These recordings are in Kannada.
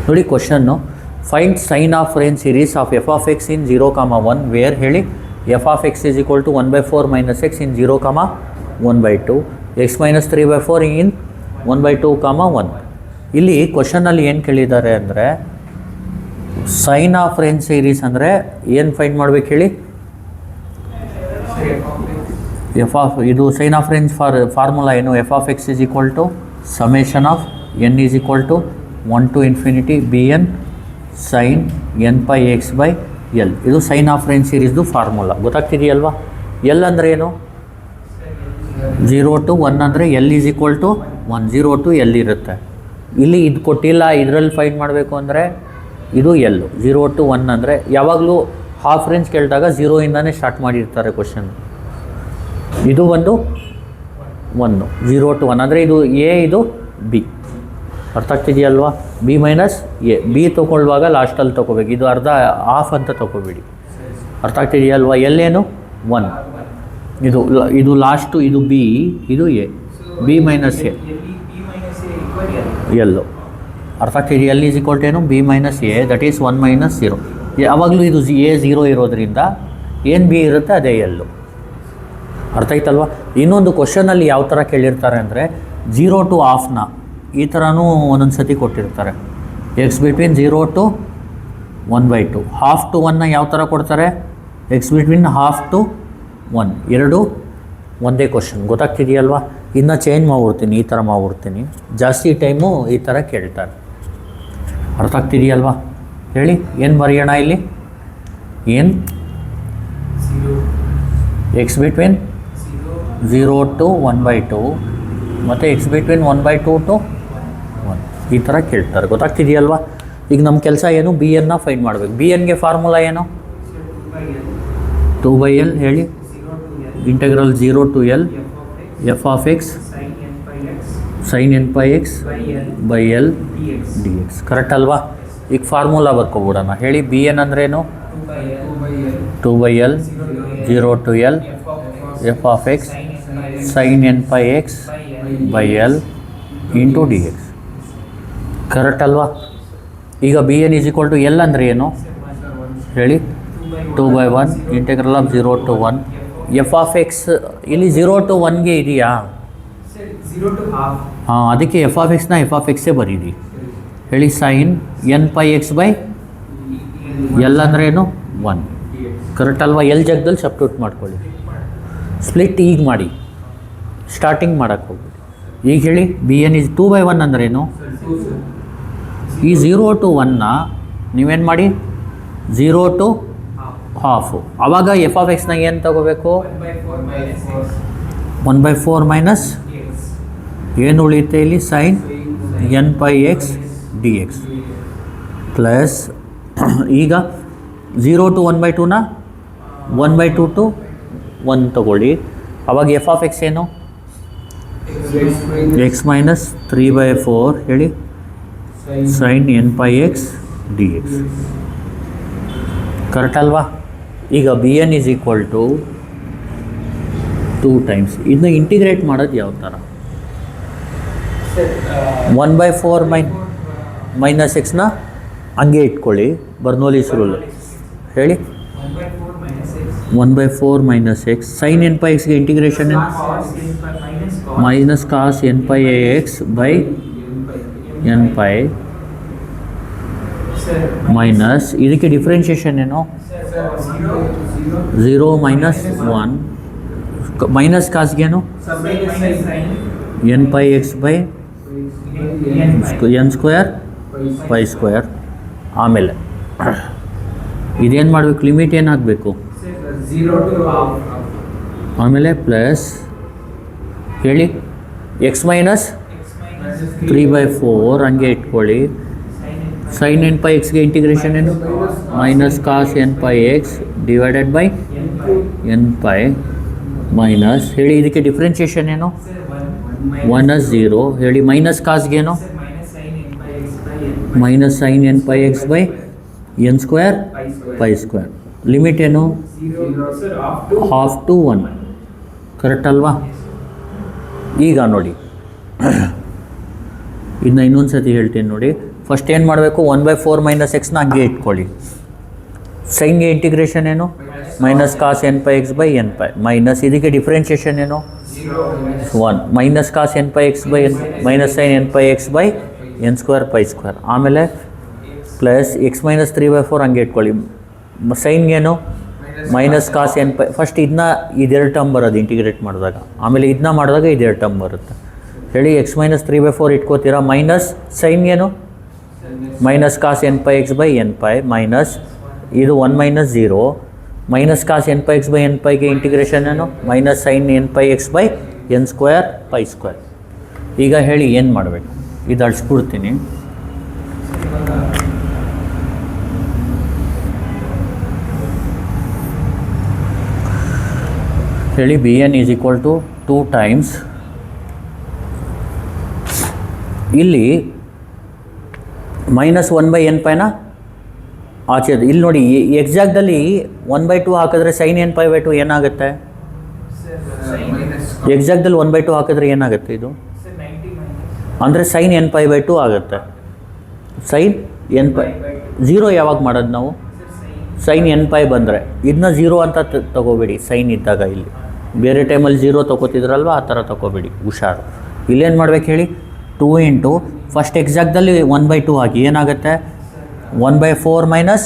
ನೋಡಿ question, find sine of range series of F of X in 0, 1 where ಹೇಳಿ F of X is equal to 1/4 minus X in 0, 1/2 X minus 3/4 in 1/2, 1. ಇಲ್ಲಿ ಕ್ವಶನಲ್ಲಿ ಏನು ಕೇಳಿದ್ದಾರೆ ಅಂದರೆ ಸೈನ್ ಆಫ್ ರೇಂಜ್ ಸೀರೀಸ್ ಅಂದರೆ ಏನು ಫೈಂಡ್ ಮಾಡ್ಬೇಕು ಹೇಳಿ, ಎಫ್ ಆಫ್ ಇದು ಸೈನ್ ಆಫ್ ರೇಂಜ್ ಫಾರ್ಮುಲಾ ಏನು, F of X is equal to summation of N is equal to 1 to infinity bn sin n pi x by l. ಇದು ಸೈನ್ ಆಫ್ ರೇಂಜ್ ಸೀರೀಸ್ದು ಫಾರ್ಮುಲಾ ಗೊತ್ತಾಗ್ತಿದೆಯಲ್ವಾ. ಎಲ್ ಅಂದರೆ ಏನು, 0 to 1 ಅಂದರೆ L is equal to 1, 0 to L ಇರುತ್ತೆ. ಇಲ್ಲಿ ಇದು ಕೊಟ್ಟಿಲ್ಲ, ಇದರಲ್ಲಿ ಫೈಂಡ್ ಮಾಡಬೇಕು ಅಂದರೆ ಇದು ಎಲ್ 0 to 1 ಅಂದರೆ ಯಾವಾಗಲೂ ಹಾಫ್ ರೇಂಜ್ ಕೇಳಿದಾಗ 0 ಇಂದಾನೇ ಸ್ಟಾರ್ಟ್ ಮಾಡಿರ್ತಾರೆ ಕ್ವಶನ್. ಇದು ಒಂದು 1 0 to 1 ಅಂದರೆ ಇದು ಎ, ಇದು ಬಿ. ಅರ್ಥ ಆಗ್ತಿದೆಯಲ್ವಾ. ಬಿ ಮೈನಸ್ ಎ, ಬಿ ತೊಗೊಳ್ಳುವಾಗ ಲಾಸ್ಟಲ್ಲಿ ತೊಗೋಬೇಕು, ಇದು ಅರ್ಧ ಹಾಫ್ ಅಂತ ತೊಗೋಬೇಡಿ. ಅರ್ಥ ಆಗ್ತಿದೆಯಲ್ವಾ. ಎಲ್ಲೇನು 1, ಇದು ಲಾಸ್ಟು, ಇದು ಬಿ, ಇದು ಎ, ಬಿ ಮೈನಸ್ ಎ ಎಲ್ಲು. ಅರ್ಥ ಆಗ್ತಿದೆಯಾ. ಎಲ್ ಈಸ್ ಈಕ್ವಲ್ ಟು ಏನು, B minus A, that is 1 minus 0. ಯಾವಾಗಲೂ ಇದು ಎ 0 ಇರೋದ್ರಿಂದ ಏನು ಬಿ ಇರುತ್ತೆ ಅದೇ ಎಲ್ಲು. ಅರ್ಥ ಆಯ್ತಲ್ವ. ಇನ್ನೊಂದು ಕ್ವಶನಲ್ಲಿ ಯಾವ ಥರ ಕೇಳಿರ್ತಾರೆ ಅಂದರೆ 0 to ಹಾಫ್ನ ಈ ಥರನೂ ಒಂದೊಂದು ಸತಿ ಕೊಟ್ಟಿರ್ತಾರೆ. X between 0 to 1/2, half to 1ನ ಯಾವ ಥರ ಕೊಡ್ತಾರೆ, ಎಕ್ಸ್ ಬಿಟ್ವೀನ್ ಹಾಫ್ ಟು 1, ಎರಡು ಒಂದೇ ಕ್ವಶನ್. ಗೊತ್ತಾಗ್ತಿದೆಯಲ್ವಾ. ಇನ್ನು ಚೇಂಜ್ ಮಾಡ್ಬಿಡ್ತೀನಿ, ಈ ಥರ ಮಾಡ್ಬಿಡ್ತೀನಿ, ಜಾಸ್ತಿ ಟೈಮು ಈ ಥರ ಕೇಳ್ತಾರೆ. ಅರ್ಥ ಆಗ್ತಿದೆಯಲ್ವಾ. ಹೇಳಿ ಏನು ಬರೆಯೋಣ ಇಲ್ಲಿ, ಏನು ಎಕ್ಸ್ ಬಿಟ್ವೀನ್ 0 to 1/2 ಮತ್ತು ಎಕ್ಸ್ ಬಿಟ್ವೀನ್ 1/2 to 1 ಈ ಥರ ಕೇಳ್ತಾರೆ. ಗೊತ್ತಾಗ್ತಿದೆಯಲ್ವಾ. ಈಗ ನಮ್ಮ ಕೆಲಸ ಏನು, ಬಿ ಎನ್ನ ಫೈಂಡ್ ಮಾಡಬೇಕು. ಬಿ ಎನ್ಗೆ ಫಾರ್ಮುಲಾ ಏನು, 2/L ಹೇಳಿ, integral 0 to L F of X sine N pi X by L D X. Correct ಅಲ್ವಾ. ಈಗ ಫಾರ್ಮುಲಾ ಬರ್ಕೊಬಿಡೋಣ. ಹೇಳಿ ಬಿ ಎನ್ ಅಂದ್ರೇನು, 2/L 0 to L F of X sine N pi X by L into D X. Correct ಅಲ್ವಾ. ಈಗ B N is equal to L ಅಂದರೆ ಏನು ಹೇಳಿ, 2/1 integral of 0 to 1 F of X. ಇಲ್ಲಿ 0 to 1ಗೆ ಇದೆಯಾ, ಹಾಂ, ಅದಕ್ಕೆ ಎಫ್ ಆಫ್ ಎಕ್ಸ್ನ ಎಫ್ ಆಫ್ ಎಕ್ಸೇ ಬರೀರಿ. ಹೇಳಿ sine N pi X by L ಅಂದ್ರೇನು 1. ಕರೆಕ್ಟ್ ಅಲ್ವಾ. ಎಲ್ ಜಾಗದಲ್ಲಿ ಸಬ್ಸ್ಟಿಟ್ಯೂಟ್ ಮಾಡ್ಕೊಳ್ಳಿ. ಸ್ಪ್ಲಿಟ್ ಈಗ ಮಾಡಿ, ಸ್ಟಾರ್ಟಿಂಗ್ ಮಾಡೋಕ್ಕೆ ಹೋಗ್ಬಿಡಿ. ಈಗ ಹೇಳಿ ಬಿ ಎನ್ ಈಸ್ 2/1 ಅಂದ್ರೇನು, ಈ 0 to 1ನ ನೀವೇನು ಮಾಡಿ 0 to ಹಾಫು. ಆವಾಗ ಎಫ್ ಆಫ್ ಎಕ್ಸ್ನ ಏನು ತಗೋಬೇಕು, 1/4 ಮೈನಸ್ ಏನು ಉಳಿಯುತ್ತೆ ಇಲ್ಲಿ, sine N pi X D X plus ಈಗ 0 to 1/2ನ 1/2 to 1 ತಗೊಳ್ಳಿ. ಆವಾಗ ಎಫ್ ಆಫ್ ಎಕ್ಸ್ ಏನು, ಎಕ್ಸ್ ಮೈನಸ್ 3/4 ಹೇಳಿ sine N pi X D X. Correct ಅಲ್ವಾ. ಈಗ B N is equal to 2 times. ಇದನ್ನ ಇಂಟಿಗ್ರೇಟ್ ಮಾಡೋದು ಯಾವ ಥರ, 1/4 ಮೈನಸ್ ಎಕ್ಸ್ನ ಹಂಗೆ ಇಟ್ಕೊಳ್ಳಿ, ಬರ್ನೋಲಿಸ್ ರೂಲ್. ಹೇಳಿ 1/4 minus X sine N pi ಎಕ್ಸ್ಗೆ ಇಂಟಿಗ್ರೇಷನ್ ಏನು, minus cos N pi X by N pi minus ಇದಕ್ಕೆ ಡಿಫ್ರೆನ್ಷಿಯೇಷನ್ ಏನು, 0 ಮೈನಸ್ 1 ಮೈನಸ್ ಕಾಸ್ಗೇನು N pi X by N square pi square. ಆಮೇಲೆ ಇದೇನು ಮಾಡಬೇಕು, ಲಿಮಿಟ್ ಏನಾಗಬೇಕು, ಆಮೇಲೆ ಪ್ಲಸ್ ಹೇಳಿ ಎಕ್ಸ್ ಮೈನಸ್ 3/4 ಹಂಗೆ ಇಟ್ಕೊಳ್ಳಿ. ಸೈನ್ ಎನ್ ಪೈ ಎಕ್ಸ್ಗೆ ಇಂಟಿಗ್ರೇಷನ್ ಏನು, minus cos N pi X divided by N pi minus ಹೇಳಿ ಇದಕ್ಕೆ ಡಿಫ್ರೆನ್ಷಿಯೇಷನ್ ಏನು, 1/0 ಹೇಳಿ ಮೈನಸ್ ಕಾಸ್ಗೇನು, minus sine N pi X by N square pi square. Limit ಏನು, ಹಾಫ್ ಟು 1. ಕರೆಕ್ಟ್ ಅಲ್ವಾ. ಈಗ ನೋಡಿ ಇದನ್ನ ಇನ್ನೊಂದು ಸತಿ ಹೇಳ್ತೀನಿ ನೋಡಿ. ಫಸ್ಟ್ ಏನು ಮಾಡಬೇಕು, 1/4 ಮೈನಸ್ ಎಕ್ಸ್ನ ಹಂಗೆ ಇಟ್ಕೊಳ್ಳಿ. ಸೈನ್ಗೆ ಇಂಟಿಗ್ರೇಷನ್ ಏನು, minus cos N pi X by N pi minus ಇದಕ್ಕೆ ಡಿಫ್ರೆನ್ಷಿಯೇಷನ್ ಏನು 1 minus cos N pi X by N minus sine N pi X by N square pi square. ಆಮೇಲೆ ಪ್ಲಸ್ ಎಕ್ಸ್ ಮೈನಸ್ 3/4 ಹಂಗೆ ಇಟ್ಕೊಳ್ಳಿ. ಸೈನ್ಗೇನು minus cos N pi. First ಇದನ್ನ ಇದೆರಡು ಟರ್ಮ್ ಬರೋದು ಇಂಟಿಗ್ರೇಟ್ ಮಾಡಿದಾಗ, ಆಮೇಲೆ ಇದನ್ನ ಮಾಡಿದಾಗ ಇದೆರಡು ಟರ್ಮ್ ಬರುತ್ತೆ. ಹೇಳಿ ಎಕ್ಸ್ ಮೈನಸ್ 3/4 ಇಟ್ಕೋತೀರಾ. ಮೈನಸ್ ಸೈನ್ಗೇನು minus cos N pi X by N pi minus ಇದು 1 minus 0 minus cos N pi X by N ಪೈಗೆ ಇಂಟಿಗ್ರೇಷನ್ ಏನು minus sine N pi X by N square pi square. ಈಗ ಹೇಳಿ ಏನು ಮಾಡಬೇಕು, ಇದು ಅಳಿಸ್ಬಿಡ್ತೀನಿ. ಹೇಳಿ B N is equal to 2 times ಇಲ್ಲಿ ಮೈನಸ್ 1/n ಪೈನ ಆಚೆದು. ಇಲ್ಲಿ ನೋಡಿ ಎಕ್ಸಾಕ್ಟಲ್ಲಿ 1/2 ಹಾಕಿದ್ರೆ ಸೈನ್ ಎನ್ ಪೈ ಬೈ 2 ಏನಾಗುತ್ತೆ, ಎಕ್ಸಾಕ್ಟಲ್ಲಿ 1/2 ಹಾಕಿದ್ರೆ ಏನಾಗುತ್ತೆ ಇದು ಅಂದರೆ ಸೈನ್ ಎನ್ ಪೈ ಬೈ 2 ಆಗುತ್ತೆ. ಸೈನ್ ಎನ್ ಪೈ 0 ಯಾವಾಗ ಮಾಡೋದು ನಾವು, ಸೈನ್ ಎನ್ ಪೈ ಬಂದರೆ ಇದನ್ನ 0 ಅಂತ ತಗೋಬೇಡಿ. ಸೈನ್ ಇದ್ದಾಗ ಇಲ್ಲಿ ಬೇರೆ ಟೈಮಲ್ಲಿ 0 ತೊಗೋತಿದ್ರಲ್ವ, ಆ ಥರ ತೊಗೋಬೇಡಿ, ಹುಷಾರು. ಇಲ್ಲೇನು ಮಾಡ್ಬೇಕು ಹೇಳಿ, 2 ಇಂಟು ಫಸ್ಟ್ ಎಕ್ಸಾಕ್ಟಲ್ಲಿ 1/2 ಹಾಕಿ ಏನಾಗುತ್ತೆ 1/4 minus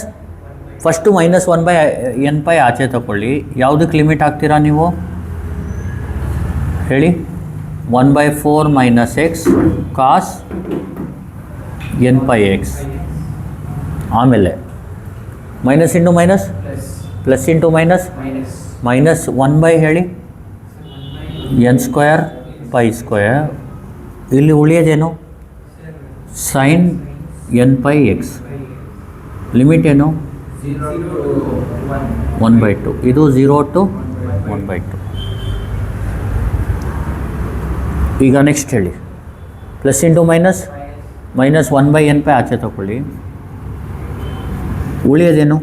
first minus 1/n pi ಆಚೆ ತಗೊಳ್ಳಿ. ಯಾವುದಕ್ಕೆ ಲಿಮಿಟ್ ಹಾಕ್ತೀರಾ ನೀವು ಹೇಳಿ, 1/4 minus X cos N pi X. ಆಮೇಲೆ minus into minus plus into minus minus 1 ಹೇಳಿ ಎನ್ ಸ್ಕ್ವೇರ್ ಪೈ ಸ್ಕ್ವೇರ್. ಇಲ್ಲಿ ಉಳಿಯೋದೇನು sine N pi X. Limit ಏನು 1/2. ಇದು 0 to 1/2. ಈಗ ನೆಕ್ಸ್ಟ್ ಹೇಳಿ, plus into minus minus 1/n pi ಆಚೆ ತಗೊಳ್ಳಿ. ಉಳಿಯೋದೇನು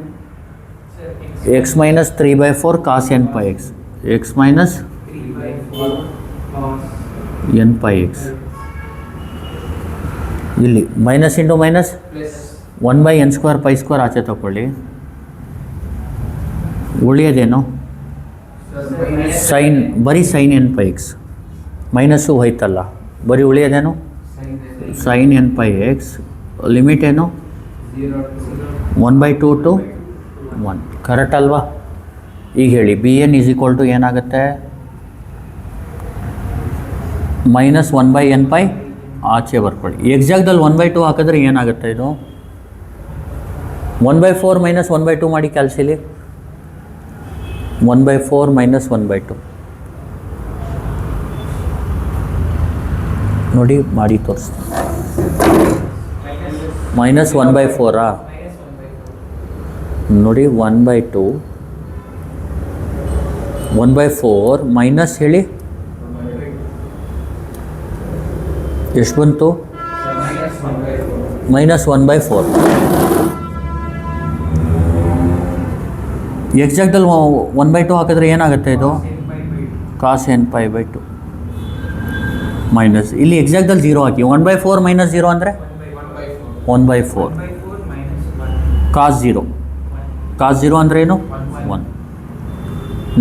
X minus 3/4 cos N pi X. X minus N pi X. ಇಲ್ಲಿ minus into minus 1/n square pi square ಆಚೆ ತಗೊಳ್ಳಿ. ಉಳಿಯೋದೇನು ಸೈನ್, ಬರೀ sine N pi X. Minus ಹೋಯ್ತಲ್ಲ, ಬರೀ ಉಳಿಯೋದೇನು sine N pi X. Limit ಏನು 1/2 to 1. ಕರೆಕ್ಟ್ ಅಲ್ವಾ? ಈಗ ಹೇಳಿ B N is equal to ಏನಾಗುತ್ತೆ, ಮೈನಸ್ 1/n ಪೈ ಆಚೆ ಬರ್ಕೊಳ್ಳಿ. ಎಕ್ಸಾಕ್ಟಲ್ಲಿ 1/2 ಹಾಕಿದ್ರೆ ಏನಾಗುತ್ತೆ ಇದು 1/4 ಮೈನಸ್ 1/2 ಮಾಡಿ ಕ್ಯಾಲ್ಸಿಲಿ. 1/4 ಮೈನಸ್ 1/2 ನೋಡಿ ಮಾಡಿ ತೋರಿಸ್ತೀನಿ. ಮೈನಸ್ 1/4 ನೋಡಿ 1/2 1/4 ಮೈನಸ್ ಹೇಳಿ ಎಷ್ಟು ಬಂತು, ಮೈನಸ್ 1/4. ಎಕ್ಸಾಕ್ಟಲ್ಲಿ 1/2 ಹಾಕಿದ್ರೆ ಏನಾಗುತ್ತೆ ಇದು cos N pi by 2 minus ಇಲ್ಲಿ ಎಕ್ಸಾಕ್ಟಲ್ಲಿ 0 ಹಾಕಿ. 1/4 ಮೈನಸ್ 0 ಅಂದರೆ 1/4 ಕಾಸ್ 0. ಕಾಸ್ 0 ಅಂದರೆ ಏನು 1.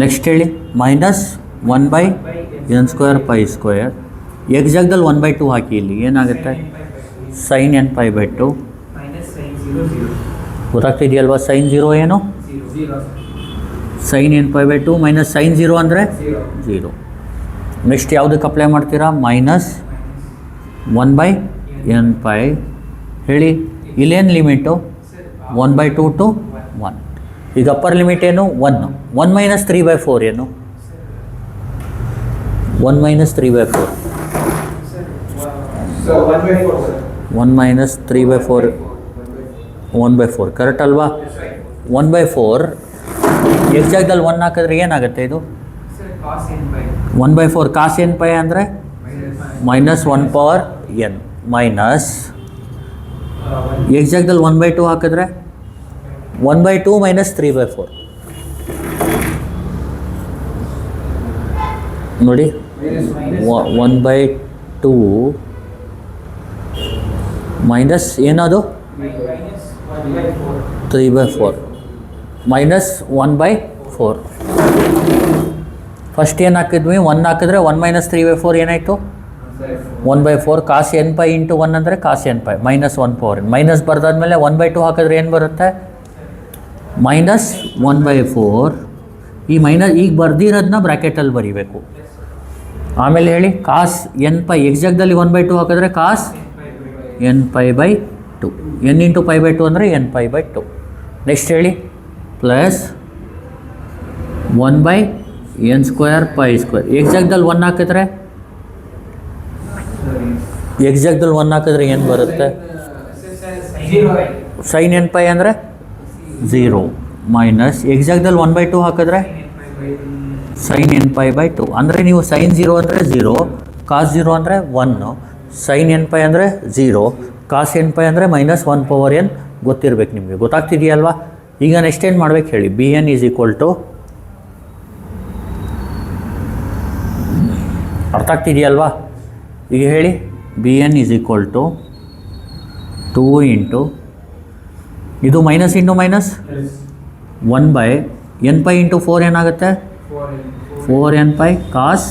ನೆಕ್ಸ್ಟ್ ಹೇಳಿ minus 1/n square pi square. Exactly 1/2 ಹಾಕಿ. ಇಲ್ಲಿ ಏನಾಗುತ್ತೆ ಸೈನ್ ಎನ್ ಪೈ ಬೈ 2. ಗೊತ್ತಾಗ್ತಿದೆಯಲ್ವಾ, ಸೈನ್ 0 ಏನು sine N pi by 2 minus sine 0 ಅಂದರೆ 0. ನೆಕ್ಸ್ಟ್ ಯಾವುದಕ್ಕೆ ಅಪ್ಲೈ ಮಾಡ್ತೀರಾ, ಮೈನಸ್ 1/n ಪೈ. ಹೇಳಿ ಇಲ್ಲೇನು ಲಿಮಿಟು 1/2 to 1. ಈಗ ಅಪ್ಪರ್ ಲಿಮಿಟ್ ಏನು 1 ಮೈನಸ್ 3/4 ಏನು 1 ಮೈನಸ್ 3/4. 1 ಮೈನಸ್ 3/4 1/4 ಕರೆಕ್ಟ್ ಅಲ್ವಾ. 1/4 ಎಕ್ಸಾಕ್ಟಲ್ಲಿ 1 ಹಾಕಿದ್ರೆ ಏನಾಗುತ್ತೆ ಇದು 1/4 ಕಾಸ್ ಎನ್ ಪೈ ಅಂದರೆ ಮೈನಸ್ 1/n ಮೈನಸ್ ಎಕ್ಸಾಕ್ಟಲ್ಲಿ 1/2 ಹಾಕಿದ್ರೆ 1/2 ಮೈನಸ್ 3/4 ನೋಡಿ 1/2 ಮೈನಸ್ ಏನದು 3/4 ಮೈನಸ್ 1/4. ಫಸ್ಟ್ ಏನು ಹಾಕಿದ್ವಿ, 1 ಹಾಕಿದ್ರೆ 1 ಮೈನಸ್ 3/4 ಏನಾಯಿತು 1/4. ಕಾಸ್ ಎನ್ ಪೈ ಇಂಟು 1 ಅಂದರೆ cos N pi minus 1/n. Minus ಬರ್ದಾದ್ಮೇಲೆ 1/2 ಹಾಕಿದ್ರೆ ಏನು ಬರುತ್ತೆ ಮೈನಸ್ 1/4. ಈ ಮೈನಸ್ ಈಗ ಬರ್ದಿರೋದನ್ನ ಬ್ರ್ಯಾಕೆಟಲ್ಲಿ ಬರೀಬೇಕು. ಆಮೇಲೆ ಹೇಳಿ ಕಾಸ್ ಎನ್ ಪೈ ಎಕ್ಸಾಕ್ಟ್ದಲ್ಲಿ 1/2 ಹಾಕಿದ್ರೆ ಕಾಸ್ ಎನ್ ಪೈ/2. ಎನ್ ಇಂಟು ಪೈ/2 ಅಂದರೆ ಎನ್ ಪೈ/2. ನೆಕ್ಸ್ಟ್ ಹೇಳಿ ಪ್ಲಸ್ 1/n² π². ಎಕ್ಸಾಕ್ಟ್ದಲ್ಲಿ 1 ಹಾಕಿದ್ರೆ ಏನು ಬರುತ್ತೆ ಸೈನ್ ಎನ್ ಪೈ ಅಂದರೆ 0 ಮೈನಸ್ ಎಕ್ಸಾಕ್ಟ್ದಲ್ಲಿ 1/2 ಹಾಕಿದ್ರೆ ಸೈನ್ ಎನ್ ಪೈ/2. ಅಂದರೆ ನೀವು ಸೈನ್ 0 ಅಂದರೆ 0, ಕಾಸ್ 0 ಅಂದರೆ 1, ಸೈನ್ ಎನ್ ಪೈ ಅಂದರೆ 0, ಕಾಸ್ ಎನ್ ಪೈ ಅಂದರೆ ಮೈನಸ್ 1/n ಗೊತ್ತಿರಬೇಕು ನಿಮಗೆ. ಗೊತ್ತಾಗ್ತಿದೆಯಲ್ವಾ? ಈಗ ನೆಕ್ಸ್ಟ್ ಏನು ಮಾಡ್ಬೇಕು ಹೇಳಿ. B N is equal to ಅರ್ಥ ಆಗ್ತಿದೆಯಲ್ವಾ? ಈಗ ಹೇಳಿ B N is equal to 2 into ಇದು minus into minus 1/n pi into 4 ಏನಾಗುತ್ತೆ 4n ಪೈ ಕಾಸ್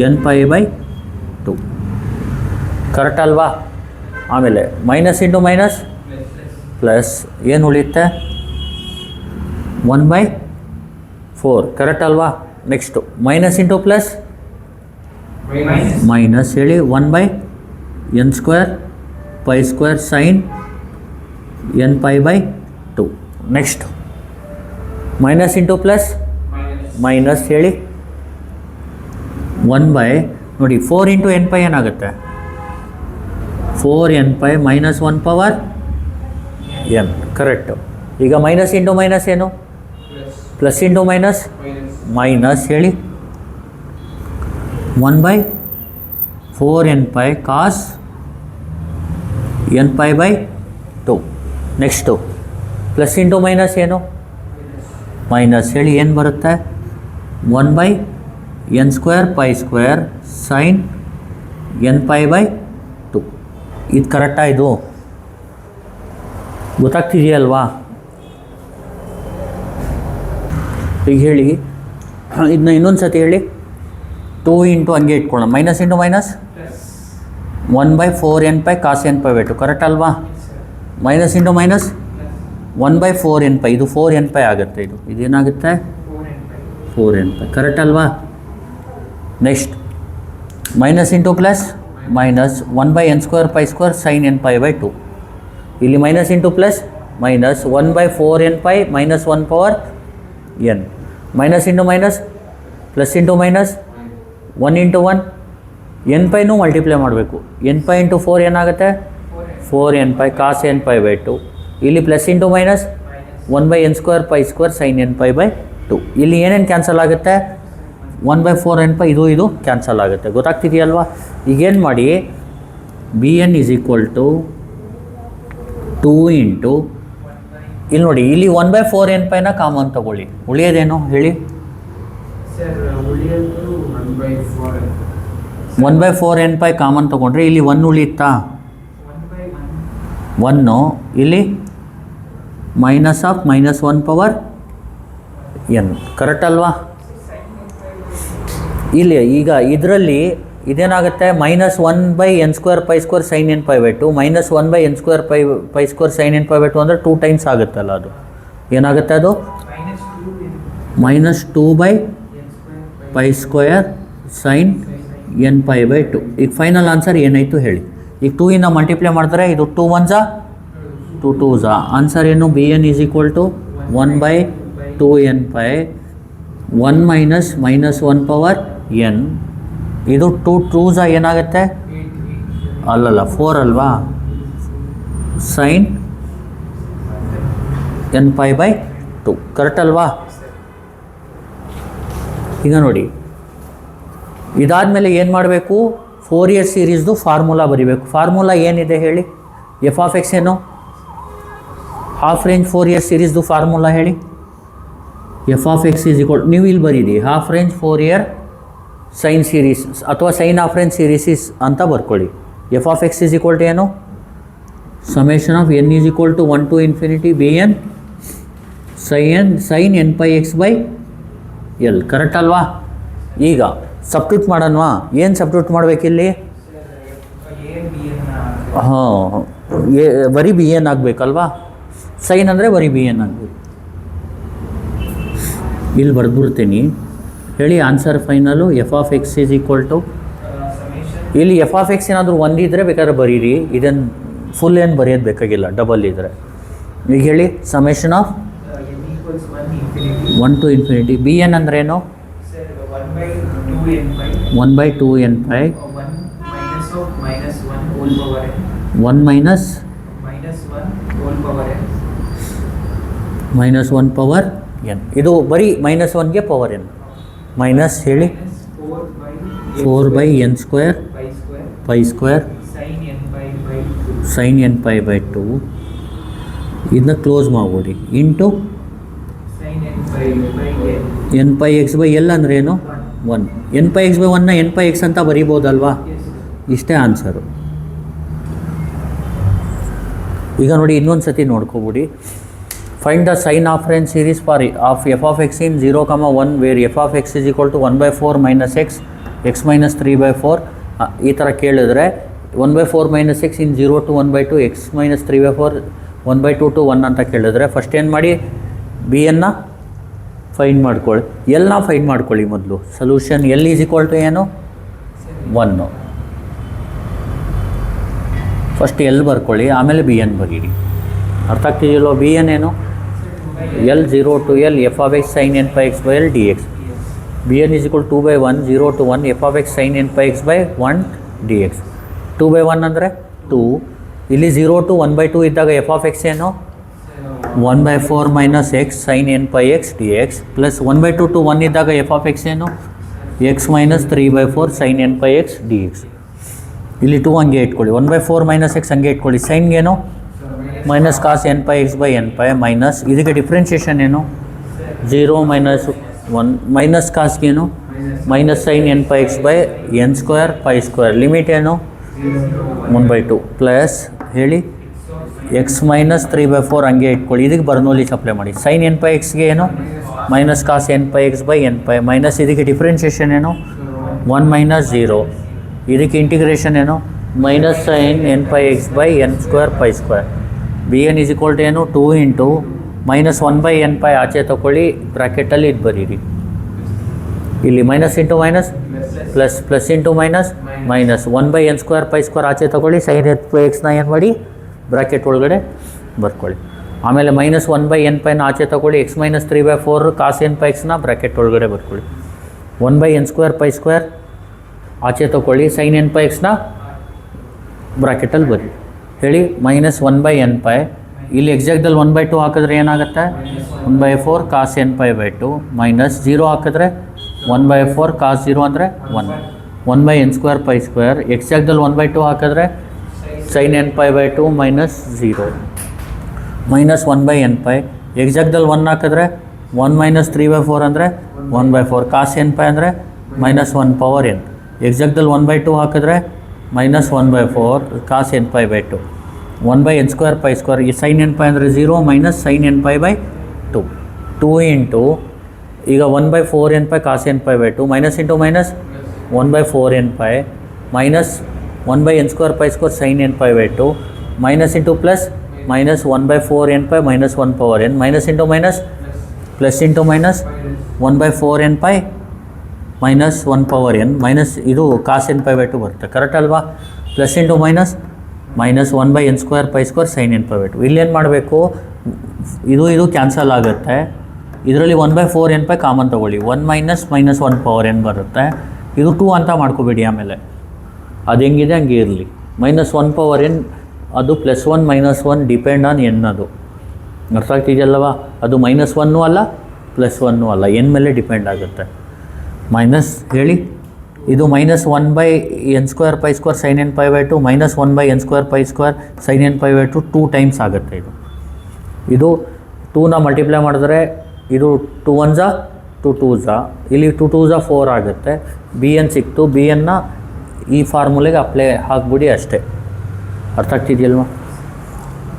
ಎನ್ ಪೈ/2. ಕರೆಕ್ಟ್ ಅಲ್ವಾ? ಆಮೇಲೆ ಮೈನಸ್ ಇಂಟು ಮೈನಸ್ ಪ್ಲಸ್ ಏನು ಉಳಿಯುತ್ತೆ 1/4. ಕರೆಕ್ಟ್ ಅಲ್ವಾ? Next minus into plus minus ಹೇಳಿ 1/n² π² ಸೈನ್ ಎನ್ ಪೈ/2. Next minus into plus minus ಹೇಳಿ 1/ ನೋಡಿ 4 ಇಂಟು ಎನ್ ಪೈ ಏನಾಗುತ್ತೆ 4n pi minus 1/n. Correct. ಈಗ ಮೈನಸ್ ಇಂಟು ಮೈನಸ್ ಏನು ಪ್ಲಸ್ ಇಂಟು ಮೈನಸ್ ಮೈನಸ್ ಹೇಳಿ 1/4n ಪೈ ಕಾಸ್ ಎನ್ ಪೈ/2. ನೆಕ್ಸ್ಟು ಪ್ಲಸ್ ಇಂಟು ಮೈನಸ್ ಏನು ಮೈನಸ್ ಹೇಳಿ ಏನು ಬರುತ್ತೆ 1/n² π² ಸೈನ್ ಎನ್ ಪೈ/2. ಇದು ಕರೆಕ್ಟಾ? ಇದು ಗೊತ್ತಾಗ್ತಿದೆಯಲ್ವಾ? ಈಗ ಹೇಳಿ ಇದನ್ನ ಇನ್ನೊಂದು ಸತಿ ಹೇಳಿ. 2 ಇಂಟು ಹಂಗೆ ಇಟ್ಕೊಳ್ಳೋಣ. Minus into minus 1/4n pi cos N ಪೈ/2. ಕರೆಕ್ಟ್ ಅಲ್ವಾ? Minus into minus 1/4n pi. ಇದು 4n ಪೈ ಆಗುತ್ತೆ. ಇದೇನಾಗುತ್ತೆ 4n ಪೈ. ಕರೆಕ್ಟ್ ಅಲ್ವಾ? Next minus into plus minus 1/n² π² sine N ಪೈ/2. ಇಲ್ಲಿ minus into plus minus 1/4n pi minus 1/n. Minus into minus plus into minus 1 into 1 n ಪೈನೂ ಮಲ್ಟಿಪ್ಲೈ ಮಾಡಬೇಕು. ಎನ್ ಪೈ ಇಂಟು 4 ಏನಾಗುತ್ತೆ 4n ಪೈ ಕಾಸ್ ಎನ್ ಪೈ/2. ಇಲ್ಲಿ plus into minus 1/n² π² sine N ಪೈ/2. ಇಲ್ಲಿ ಏನೇನು ಕ್ಯಾನ್ಸಲ್ ಆಗುತ್ತೆ 1/4n ಪೈ ಇದು ಕ್ಯಾನ್ಸಲ್ ಆಗುತ್ತೆ. ಗೊತ್ತಾಗ್ತಿದೆಯಲ್ವಾ? ಈಗೇನು ಮಾಡಿ B N is equal to 2 into ಇಲ್ಲಿ ನೋಡಿ ಇಲ್ಲಿ 1/4n ಪೈನ ಕಾಮನ್ ತಗೊಳ್ಳಿ. ಉಳಿಯೋದೇನು ಹೇಳಿ 1/4n ಪೈ ಕಾಮನ್ ತೊಗೊಂಡ್ರೆ ಇಲ್ಲಿ 1 ಉಳಿಯುತ್ತಾ 1 ಇಲ್ಲಿ minus of minus 1/n. Correct ಅಲ್ವಾ? ಇಲ್ಲಿ ಈಗ ಇದರಲ್ಲಿ ಇದೇನಾಗುತ್ತೆ ಮೈನಸ್ 1/n² π² ಸೈನ್ ಎನ್ ಪೈ/2 ಮೈನಸ್ 1/n² π² ಸೈನ್ ಎನ್ ಪೈ/2 ಅಂದರೆ 2 ಟೈಮ್ಸ್ ಆಗುತ್ತಲ್ಲ. ಅದು ಏನಾಗುತ್ತೆ ಅದು ಮೈನಸ್ 2/π² ಸೈನ್ ಎನ್ ಪೈ/2. ಈಗ ಫೈನಲ್ ಆನ್ಸರ್ ಏನಾಯಿತು ಹೇಳಿ. ಈಗ 2 ಇಂದ ಮಲ್ಟಿಪ್ಲೈ ಮಾಡಿದ್ರೆ ಇದು 2 1s 2 2s. ಆನ್ಸರ್ ಏನು B N is equal to 1/2n pi 1 minus minus 1/n. ಇದು 2 2s ಏನಾಗುತ್ತೆ ಅಲ್ಲಲ್ಲ 4 ಅಲ್ವಾ ಸೈನ್ ಎನ್ ಪೈ/2. ಕರೆಕ್ಟ್ ಅಲ್ವಾ? ಈಗ ನೋಡಿ ಇದಾದಮೇಲೆ ಏನು ಮಾಡಬೇಕು ಫೋರಿಯರ್ ಸೀರೀಸ್ದು ಫಾರ್ಮುಲಾ ಬರೀಬೇಕು. ಫಾರ್ಮುಲಾ ಏನಿದೆ ಹೇಳಿ. ಎಫ್ ಆಫ್ ಎಕ್ಸ್ ಏನು ಹಾಫ್ ರೇಂಜ್ ಫೋರಿಯರ್ ಸೀರೀಸ್ದು ಫಾರ್ಮುಲಾ ಹೇಳಿ. F of X is equal ನೀವು ಇಲ್ಲಿ ಬರೀರಿ half range Fourier sine series ಅಥವಾ ಸೈನ್ ಹಾಫ್ ರೇಂಜ್ ಸೀರೀಸಿಸ್ ಅಂತ ಬರ್ಕೊಳ್ಳಿ. F of X is equal to ಏನು summation of N is equal to 1 to infinity B n sine N pi X by l. Correct ಅಲ್ವಾ? ಈಗ ಸಬ್ಟ್ಯೂಟ್ ಮಾಡೋಣವಾ? ಏನು ಸಬ್ಟ್ಯೂಟ್ ಮಾಡಬೇಕಿಲ್ಲಿ? ಹಾಂ, ಬರೀ ಬಿ ಎನ್ ಆಗಬೇಕಲ್ವಾ? ಸೈನ್ ಅಂದರೆ ಬರೀ ಬಿ ಎನ್ ಆಗಬೇಕು. ಇಲ್ಲಿ ಬರೆದ್ಬಿಡ್ತೀನಿ. ಹೇಳಿ answer final. F of X is equal to, ಇಲ್ಲಿ ಎಫ್ ಆಫ್ ಎಕ್ಸ್ ಏನಾದರೂ ಒಂದಿದ್ದರೆ ಬೇಕಾದ್ರೆ ಬರೀರಿ, ಇದನ್ನು ಫುಲ್ ಏನು ಬರೆಯೋದು ಬೇಕಾಗಿಲ್ಲ, ಡಬಲ್ ಇದ್ದರೆ. ಈಗ ಹೇಳಿ summation of 1 to infinity B N ಅಂದ್ರೇನು? 1/2n pi 1 minus 1 power N. ಇದು ಬರೀ -1ಗೆ ಪವರ್ ಎನ್. ಮೈನಸ್ ಹೇಳಿ 4/n² pi square sine N pi by 2. ಇದನ್ನ ಕ್ಲೋಸ್ ಮಾಡ್ಬಿಡಿ. Into N pi X by l ಅಂದ್ರೆ ಏನು? 1. ಎನ್ ಪೈ ಎಕ್ಸ್ ಬೈ 1ನ ಎನ್ ಪೈ ಎಕ್ಸ್ ಅಂತ ಬರೀಬೋದಲ್ವಾ? ಇಷ್ಟೇ ಆನ್ಸರು. ಈಗ ನೋಡಿ, ಇನ್ನೊಂದು ಸತಿ ನೋಡ್ಕೊಬಿಡಿ. Find the sine half range series for of F of X in 0,1 where f of X is equal to 1/4 minus x X minus 3/4. ಈ ಥರ ಕೇಳಿದ್ರೆ 1/4 minus X in 0 to 1/2 X minus 3/4 1/2 to 1 ಅಂತ ಕೇಳಿದ್ರೆ ಫಸ್ಟ್ ಏನು ಮಾಡಿ? ಬಿ ಎನ್ನ ಫೈಂಡ್ ಮಾಡ್ಕೊಳ್ಳಿ, ಎಲ್ನ ಫೈಂಡ್ ಮಾಡ್ಕೊಳ್ಳಿ ಮೊದಲು. Solution L is equal to ಏನು? 1. ಫಸ್ಟ್ ಎಲ್ ಬರ್ಕೊಳ್ಳಿ, ಆಮೇಲೆ ಬಿ ಎನ್ ಬರೀರಿ. ಅರ್ಥ ಆಗ್ತಿದೆಯಲ್ಲೋ? ಬಿ ಎನ್ ಏನು? L 0 to L F of X sine N pi X by L D X. B N is equal 2/1 0 to 1 F of X sine N pi X by 1 D X. 2/1 ಅಂದರೆ 2. ಇಲ್ಲಿ 0 to 1/2 ಇದ್ದಾಗ ಎಫ್ ಆಫ್ ಎಕ್ಸ್ ಏನು? 1/4 minus X sine N pi X D X plus 1/2 to 1 ಇದ್ದಾಗ ಎಫ್ ಆಫ್ ಎಕ್ಸ್ ಏನು? X minus 3/4 sine N pi X D x. ಇಲ್ಲಿ 2 ಹಂಗೆ ಇಟ್ಕೊಳ್ಳಿ. 1/4 ಮೈನಸ್ ಎಕ್ಸ್ ಹಂಗೆ ಇಟ್ಕೊಳ್ಳಿ. ಸೈನ್ಗೇನು? Minus cos N pi X by N pi minus ಇದಕ್ಕೆ ಡಿಫ್ರೆನ್ಷಿಯೇಷನ್ ಏನು? 0 ಮೈನಸ್ 1 ಮೈನಸ್ ಕಾಸ್ಗೇನು? Minus sine N pi X by N square pi square. Limit ಏನು? 1/2 ಪ್ಲಸ್ ಹೇಳಿ ಎಕ್ಸ್ ಮೈನಸ್ 3/4 ಹಂಗೆ ಇಟ್ಕೊಳ್ಳಿ. ಇದಕ್ಕೆ ಬರ್ನೋಲಿ ಅಪ್ಲೈ ಮಾಡಿ. ಸೈನ್ ಎನ್ ಪೈ ಎಕ್ಸ್ಗೆ ಏನು? Minus cos N pi X by N pi minus ಇದಕ್ಕೆ ಡಿಫ್ರೆನ್ಷಿಯೇಷನ್ ಏನು? 1 ಮೈನಸ್ 0. ಇದಕ್ಕೆ ಇಂಟಿಗ್ರೇಷನ್ ಏನು? Minus sine N pi X by N square pi square. B N is equal to ಏನು? 2 ಇಂಟು ಮೈನಸ್ 1/n ಪೈ ಆಚೆ ತೊಗೊಳ್ಳಿ, ಬ್ರ್ಯಾಕೆಟಲ್ಲಿ ಇದು ಬರೀರಿ. ಇಲ್ಲಿ minus into minus plus plus into minus minus 1/n square pi square ಆಚೆ ತೊಗೊಳ್ಳಿ. ಸೈನ್ ಎನ್ ಪೈ ಎಕ್ಸ್ನ ಏನು ಮಾಡಿ? ಬ್ರ್ಯಾಕೆಟ್ ಒಳಗಡೆ ಬರ್ಕೊಳ್ಳಿ. ಆಮೇಲೆ ಮೈನಸ್ 1/n ಪೈನ ಆಚೆ ತೊಗೊಳ್ಳಿ. X minus 3/4 cos N pi ಎಕ್ಸ್ನ ಬ್ರ್ಯಾಕೆಟ್ ಒಳಗಡೆ ಬರ್ಕೊಳ್ಳಿ. 1/n ಸ್ಕ್ವೇರ್ ಪೈ ಸ್ಕ್ವೇರ್ ಆಚೆ ತೊಗೊಳ್ಳಿ. ಸೈನ್ ಎನ್ ಪೈ ಎಕ್ಸ್ನ ಬ್ರ್ಯಾಕೆಟಲ್ಲಿ ಬರಿ. ಹೇಳಿ ಮೈನಸ್ 1/n ಪೈ. ಇಲ್ಲಿ ಎಕ್ಸಾಕ್ಟಲ್ಲಿ 1/2 ಹಾಕಿದ್ರೆ ಏನಾಗುತ್ತೆ? 1/4 cos N pi by 2 minus 0 ಹಾಕಿದ್ರೆ 1/4 ಕಾಸ್ 0 ಅಂದರೆ 1. 1/n square pi square. Exactly 1/2 ಹಾಕಿದ್ರೆ sine N pi by 2 minus 0 minus 1/n pi. Exactly 1 ಹಾಕಿದ್ರೆ 1 ಮೈನಸ್ 3/4 ಅಂದರೆ 1/4 ಕಾಸ್ ಎನ್ ಪೈ ಅಂದರೆ ಮೈನಸ್ 1 ಪವರ್ ಎನ್. ಎಕ್ಸಾಕ್ಟಲ್ಲಿ 1/2 ಹಾಕಿದ್ರೆ minus 1/4 cos N pi by 2 1/n square pi square. ಈ ಸೈನ್ ಎನ್ ಪೈ ಅಂದರೆ 0 minus sine N pi by 2. 2 into ಈಗ 1/4n pi cos N pi by 2 minus into minus 1/4n pi minus 1/n square pi square sine N pi by 2 minus into plus minus 1/4n pi minus 1 power N minus into minus plus into minus 1/4n pi minus 1 power N minus ಇದು ಕಾಸ್ ಎನ್ ಪೈ ಬೈ 2 ಬರುತ್ತೆ. ಕರೆಕ್ಟ್ ಅಲ್ವಾ? Plus into minus minus 1/n square pi square sine N pi by 2. ಇಲ್ಲೇನು ಮಾಡಬೇಕು? ಇದು ಕ್ಯಾನ್ಸಲ್ ಆಗುತ್ತೆ. ಇದರಲ್ಲಿ 1/4n ಪೈ ಕಾಮನ್ ತೊಗೊಳ್ಳಿ. 1 ಮೈನಸ್ ಮೈನಸ್ 1 ಪವರ್ ಎನ್ ಬರುತ್ತೆ. ಇದು 2 ಅಂತ ಮಾಡ್ಕೋಬೇಡಿ. ಆಮೇಲೆ ಅದು ಹೆಂಗಿದೆ ಹಂಗೆ ಇರಲಿ. ಮೈನಸ್ 1 ಪವರ್ ಎನ್ ಅದು plus 1 minus 1 depend on N. ಅದು ಅರ್ಥ ಆಗ್ತಿದೆಯಲ್ಲವ? ಅದು ಮೈನಸ್ 1 ಅಲ್ಲ ಪ್ಲಸ್ 1 ಅಲ್ಲ, ಎನ್ ಮೇಲೆ ಡಿಪೆಂಡ್ ಆಗುತ್ತೆ. ಮೈನಸ್ ಹೇಳಿ ಇದು minus 1/n square pi square sine N pi by 2 minus 1/n square pi square sine N pi by 2 2 times ಆಗುತ್ತೆ. ಇದು 2ನ ಮಲ್ಟಿಪ್ಲೈ ಮಾಡಿದ್ರೆ ಇದು 2 1s 2 2s ಇಲ್ಲಿ 2 2s 4 ಆಗುತ್ತೆ. ಬಿ ಎನ್ ಸಿಕ್ತು. ಬಿ ಎನ್ನ ಈ ಫಾರ್ಮುಲೆಗೆ ಅಪ್ಲೈ ಹಾಕ್ಬಿಡಿ ಅಷ್ಟೇ. ಅರ್ಥ ಆಗ್ತಿದೆಯಲ್ವ?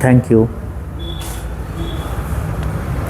Thank you.